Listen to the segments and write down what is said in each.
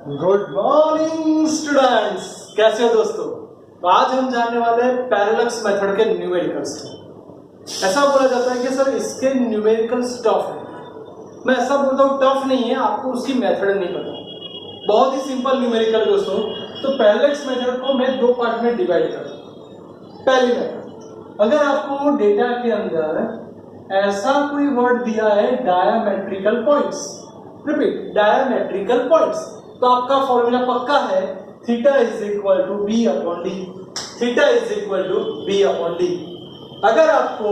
Good morning students, कैसे हो दोस्तों। तो आज हम जानने वाले हैं पैरेलक्स मेथड के न्यूमेरिकल्स। ऐसा बोला जाता है कि सर इसके न्यूमेरिकल्स टफ है। मैं ऐसा बोलता हूँ टफ नहीं है, आपको उसकी मेथड नहीं पता। बहुत ही सिंपल न्यूमेरिकल दोस्तों। तो पैरेलक्स मेथड को मैं दो पार्ट में डिवाइड करता हूँ। पहली मेथड, अगर आपको डेटा के अंदर ऐसा कोई वर्ड दिया है diametrical points, repeat diametrical points, तो आपका फॉर्मूला पक्का है theta is equal to B upon D. Theta is equal to B upon D. अगर आपको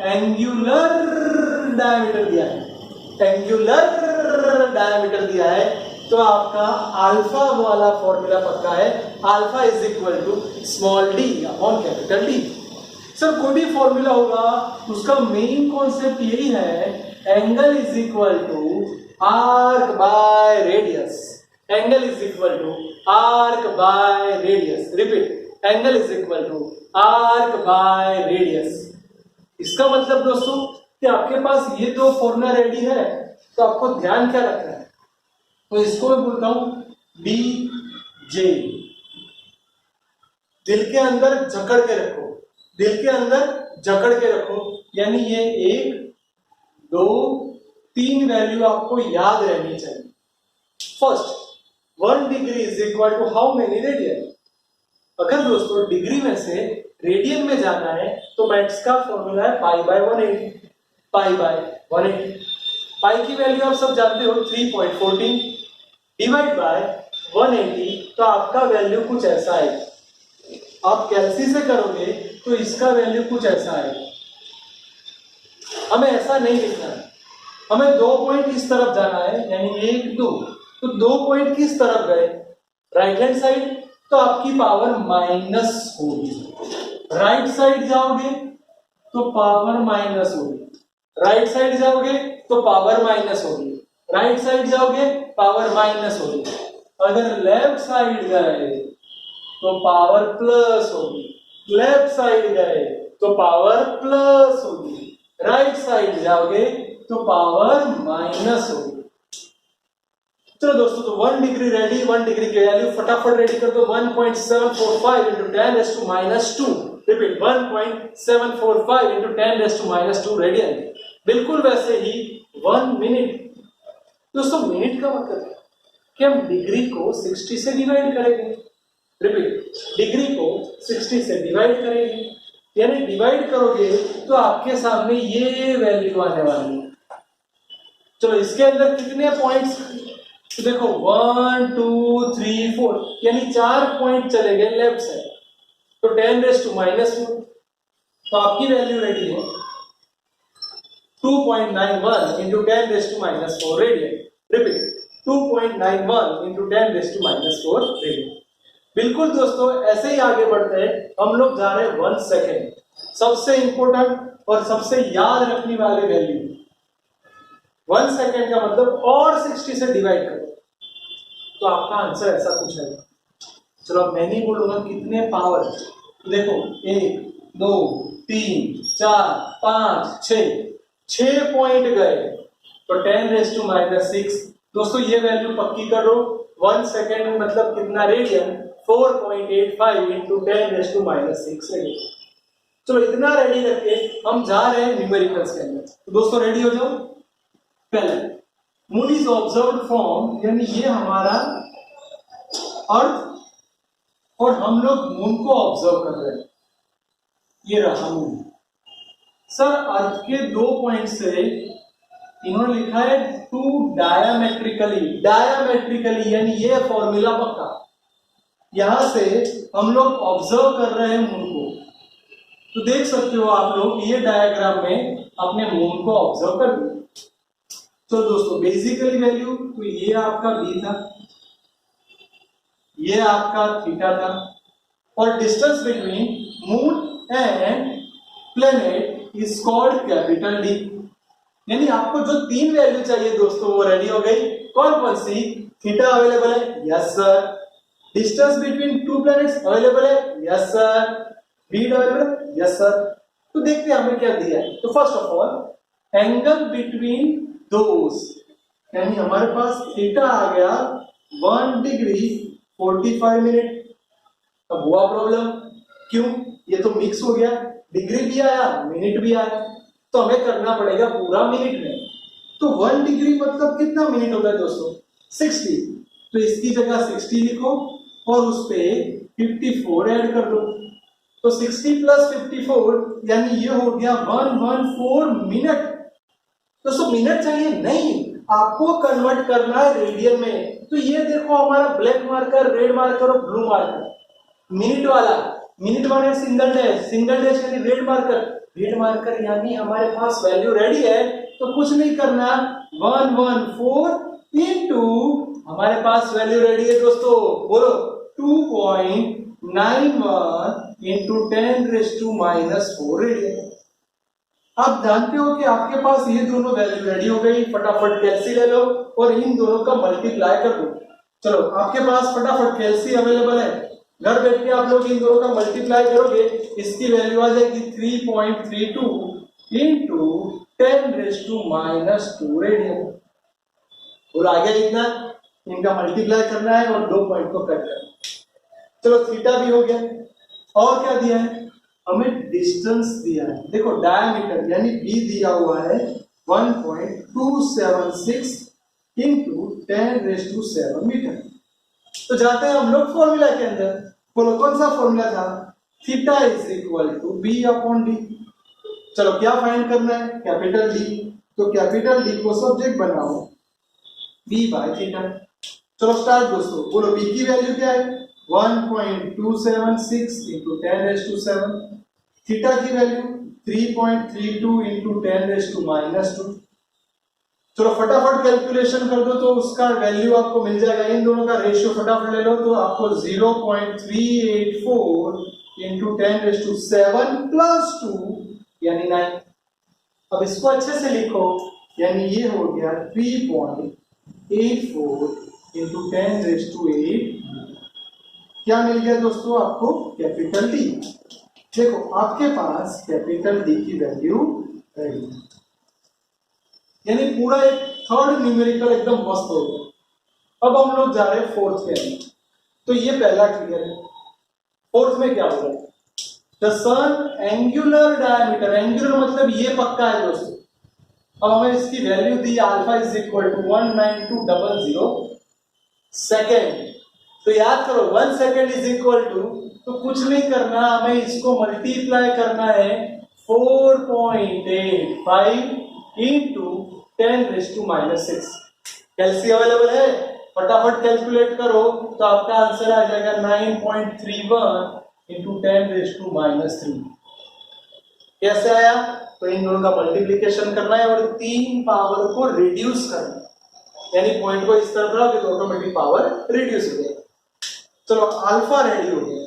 एंगुलर डायमीटर दिया है, एंगुलर डायमीटर दिया है, तो आपका अल्फा वाला फॉर्मूला पक्का है, alpha is equal to small D upon capital D. Sir कोई भी फॉर्मूला होगा उसका मेन कॉन्सेप्ट यही है, angle is equal to arc by radius. Angle is equal to arc by radius. Repeat, angle is equal to arc by radius. इसका मतलब दोस्तों कि आपके पास ये दो फॉर्मूला रेडी है, तो आपको ध्यान क्या रखना है, तो इसको मैं बोलता हूं बी जे। दिल के अंदर जकड़ के रखो, दिल के अंदर जकड़ के रखो, यानी ये 1 2 3 वैल्यू आपको याद रहनी चाहिए। First, 1 degree is equal to how many radian. अगर दोस्तों डिग्री में से रेडियन में जाना है तो मैथ्स का फॉर्मूला है पाई बाय 180। पाई बाय 180, पाई की वैल्यू आप सब जानते हो 3.14 डिवाइड बाय 180, तो आपका वैल्यू कुछ ऐसा आएगा। आप कैलसी से करोगे तो इसका वैल्यू कुछ ऐसा आएगा। हमें ऐसा नहीं लिखना है, हमें 2 पॉइंट इस तरफ जाना है, यानी 1 2। तो 2 पॉइंट किस तरफ गए, राइट हैंड साइड, तो आपकी पावर माइनस होगी। राइट साइड जाओगे तो पावर माइनस होगी, राइट साइड जाओगे तो पावर माइनस होगी, राइट साइड जाओगे पावर माइनस होगी। अगर लेफ्ट साइड गए तो पावर प्लस होगी, लेफ्ट साइड गए तो पावर प्लस होगी, राइट साइड जाओगे तो पावर माइनस होगी। चलो दोस्तों, तो 1 डिग्री रेडी, 1 डिग्री की वैल्यू फटाफट रेडी कर दो। 1.745 into 10 raised to minus 2। Repeat, 1.745 into 10 raised to minus 2 radian. बिल्कुल वैसे ही 1 मिनट। दोस्तों मिनट का मतलब है कि हम डिग्री को 60 से डिवाइड करेंगे। रिपीट, डिग्री को 60 से डिवाइड करेंगे, यानी डिवाइड करोगे तो आपके सामने ये वैल्यू आने वाली है। चलो इसके अंदर कितने पॉइंट्स, तो देखो 1 2 3 4, यानी 4 पॉइंट चले गए लेफ्ट साइड, तो 10 रेज़ टू माइनस 4, तो आपकी वैल्यू रेडी है 2.91 into 10 raise to minus 4 radian. Repeat, 2.91 into 10 raise to minus 4 radian. बिल्कुल दोस्तों ऐसे ही आगे बढ़ते हैं। हम लोग जा रहे हैं 1 सेकेंड, सबसे इंपॉर्टेंट और सबसे याद रखने वाले वैल्यू। 1 सेकेंड का मतलब और 60 से डिवाइड करो तो आपका आंसर ऐसा कुछ है। चलो अब मैं नहीं बोलूंगा कितने पावर, तो देखो 1 2 3 4 5 6 पॉइंट गए, तो 10 रेज़ टू माइनस 6। दोस्तों ये वैल्यू पक्की करो, 1 सेकेंड मतलब कितना radian, 4.85 into 10 raise to minus 6 radian. चलो इतना रेडी रखे, हम जा रहे हैं न्यूमेरिकल्स के अंदर। तो दोस्तों रेडी हो जाओ। पहले मून इज ऑब्जर्व्ड फ्रॉम, यानी ये हमारा अर्थ और हम लोग मून को ऑब्जर्व कर रहे हैं। ये रहा मून। सर अर्थ के 2 पॉइंट से इन्होंने लिखा है 2 डायमेट्रिकली। डायमेट्रिकली यानी ये फॉर्मूला पक्का। यहां से हम लोग ऑब्जर्व कर रहे हैं मून को, तो देख सकते हो आप लोग ये डायग्राम में अपने मून को ऑब्जर्व कर लिया। तो दोस्तों बेसिकली वैल्यू, तो ये आपका बी था, ये आपका थीटा था, और distance between moon and planet is called capital D. यानी आपको जो 3 वैल्यू चाहिए दोस्तों वो रेडी हो गई। कौन सी, थीटा अवेलेबल है, yes sir. Distance between 2 planets available है, यस सर। बी अवेलेबल है, यस सर। तो देखते हैं हमें क्या दिया है। तो first of all angle between दोस, यानी हमारे पास थीटा आ गया 1 डिग्री 45 मिनट। अब हुआ प्रॉब्लम, क्यों? ये तो मिक्स हो गया, डिग्री भी आया मिनट भी आया, तो हमें करना पड़ेगा पूरा मिनट में। तो 1 डिग्री मतलब कितना मिनट होगा दोस्तों? 60। तो इसकी जगह 60 लिखो और उस पे 54 ऐड कर दो। तो 60 प्लस 54 यानी ये हो गया 114 मिनट। दोस्तों मिनट चाहिए नहीं, आपको कन्वर्ट करना है रेडियन में। तो ये देखो हमारा ब्लैक मार्कर, रेड मार्कर और ब्लू मार्कर, मिनट वाला, मिनट माने सिंगल डैश, सिंगल डैश यानी रेड मार्कर, रेड मार्कर यानी हमारे पास वैल्यू रेडी है। तो कुछ नहीं करना, 114 इंटू हमारे पास वैल्यू रेडी है दोस्तों, बोलो 2.91 इंटू 10⁻⁻⁴ रेडियन। आप जानते हो कि आपके पास ये दोनों वैल्यू रेडी हो गई, फटाफट कैलसी ले लो और इन दोनों का मल्टीप्लाई कर दो। चलो आपके पास फटाफट कैलसी अवेलेबल है, घर बैठ के आप लोग इन दोनों का मल्टीप्लाई करोगे, इसकी वैल्यू आ जाएगी 3.32 इंटू 10⁻⁻² रेडियन। और आ गया इतना, इनका मल्टीप्लाई करना है और 2 पॉइंट को कट करना है। चलो थीटा भी हो गया, और क्या दिया है? हमें डिस्टेंस दिया है, देखो डायमीटर यानी बी दिया हुआ है 1.276 इंटू 10⁻⁷ मीटर। तो जाते हैं हम लोग फॉर्मूला के अंदर, बोलो कौन सा फॉर्मूला था? Theta is equal to B upon D. चलो क्या फाइंड करना है? Capital D. तो कैपिटल डी को सब्जेक्ट बनाओ बी बाय थीटा। चलो स्टार्ट दोस्तों, बोलो बी की वैल्यू क्या है? 1.276 इंटू 10⁻⁷। थीटा की वैल्यू 3.32 इंटू 10⁻⁻²। चलो फटाफट कैलकुलेशन कर दो तो उसका वैल्यू आपको मिल जाएगा, इन दोनों का रेशियो फटाफट ले लो तो आपको 0.384 इंटू 10⁻⁷ प्लस 2 यानी 9। अब इसको अच्छे से लिखो, यानी ये हो गया 3.84 इंटू 10⁸। क्या मिल गया दोस्तों आपको? Capital D. देखो आपके पास कैपिटल डी की वैल्यू रेडी, यानी पूरा एक थर्ड न्यूमेरिकल एकदम मस्त हो गया। अब हम लोग जा रहे हैं फोर्थ के अंदर, तो ये पहला क्लियर है। फोर्थ में क्या होगा? The sun angular diameter, angular मतलब ये पक्का है दोस्तों। अब हमें इसकी वैल्यू दी alpha is equal to 19200 second. तो याद करो 1 सेकेंड इज इक्वल टू, तो कुछ नहीं करना, हमें इसको मल्टीप्लाई करना है 4.85 इंटू 10⁻⁻⁶। कैलसी अवेलेबल है, फटाफट कैलकुलेट करो तो आपका आंसर आ जाएगा 9.31 इंटू 10⁻⁻3। कैसे आया? तो इन दोनों का मल्टीप्लीकेशन करना है और 3 पावर को रिड्यूस करना है, यानी पॉइंट को इस तरफ रखोगे तो ऑटोमेटिक पावर रिड्यूस हो जाएगा। चलो अल्फा रेडी हो गया।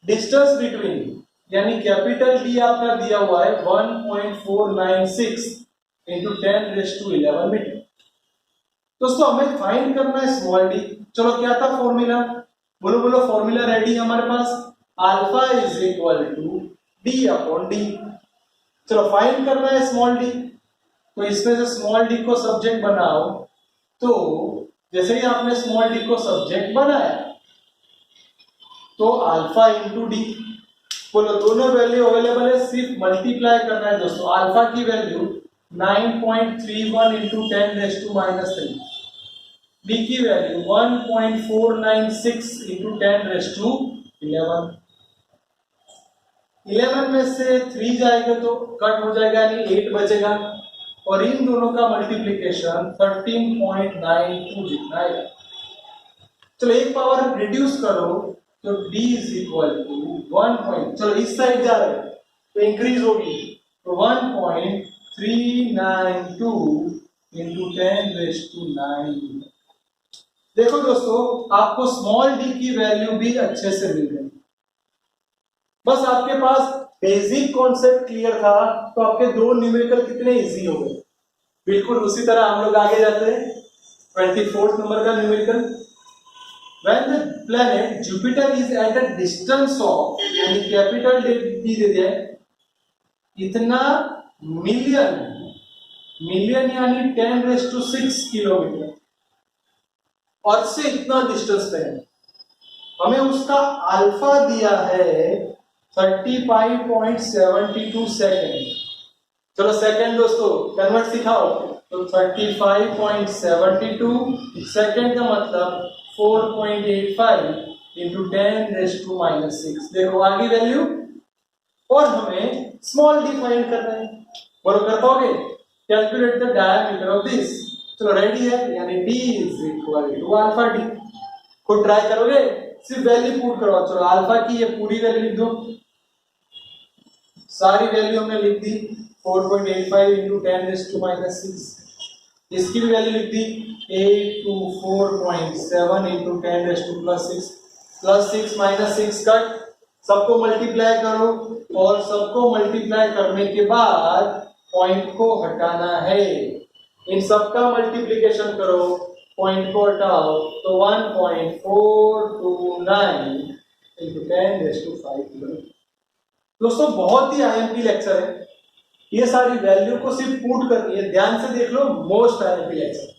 डिस्टेंस बिटवीन यानी कैपिटल डी आपका दिया हुआ है 1.496 इंटू 10⁻11 मीटर। दोस्तों हमें फाइंड करना है स्मॉल डी। चलो क्या था फॉर्मूला? बोलो बोलो, फॉर्मूला रेडी हमारे पास, alpha is equal to D upon D. चलो फाइंड करना है स्मॉल डी, तो इसमें से स्मॉल डी को सब्जेक्ट बनाओ। तो जैसे ही आपने स्मॉल डी को सब्जेक्ट बनाया तो अल्फा इंटू डी, बोलो दोनों वैल्यू अवेलेबल है, सिर्फ मल्टीप्लाई करना है दोस्तों। अल्फा की वैल्यू 9.31 इंटू 10⁻⁻3, डी की वैल्यू 1.496 इंटू 10⁻11। 11 में से 3 जाएगा तो कट हो जाएगा, यानी 8 बचेगा, और इन दोनों का मल्टीप्लीकेशन 13.92 जितना आएगा। चलो एक पावर रिड्यूस करो तो d इज इक्वल टू 1. चलो इस साइड जा रहे हैं तो इंक्रीज होगी, तो 1.392 इंटू 10⁻⁹। देखो दोस्तों आपको स्मॉल डी की वैल्यू भी अच्छे से मिल गई, बस आपके पास बेसिक कॉन्सेप्ट क्लियर था तो आपके दो न्यूमेरिकल कितने इजी हो गए। बिल्कुल उसी तरह हम लोग आगे जाते हैं 24th नंबर का numerical. When the planet Jupiter is at a distance of, यानी कैपिटल डी दे दिया इतना मिलियन यानी 10⁻⁶ किलोमीटर, अर्थ से इतना डिस्टेंस पे है, हमें उसका अल्फा दिया है 35.72 सेकेंड। चलो सेकेंड दोस्तों कन्वर्ट सिखाओ, तो 35.72 सेकेंड का मतलब 4.85 इंटू 10⁻⁻⁶। देखो आगे वैल्यू, और हमें स्मॉल डी फाइंड करना है। बोलो कर पाओगे? Calculate the diameter of this. चलो रेडी है, यानी d is equal to alpha D. खुद ट्राई करोगे? सिर्फ वैल्यू पुट करो। चलो अल्फा की ये पूरी वैल्यू लिख दो, सारी वैल्यू हमने लिख दी 4.85 इंटू 10⁻⁶। इसकी भी वैल्यू लिख दी 824.7 इंटू 10⁻+6 +6 -6 कट, सबको मल्टीप्लाई करो और सबको मल्टीप्लाई करने के बाद पॉइंट को हटाना है। इन सबका मल्टीप्लिकेशन करो, पॉइंट को हटाओ तो 1.429 इंटू 10⁵। दोस्तों बहुत ही आईएमपी लेक्चर है, ये सारी वैल्यू को सिर्फ पुट करनी है। ध्यान से देख लो, मोस्ट आईएमपी लेक्चर।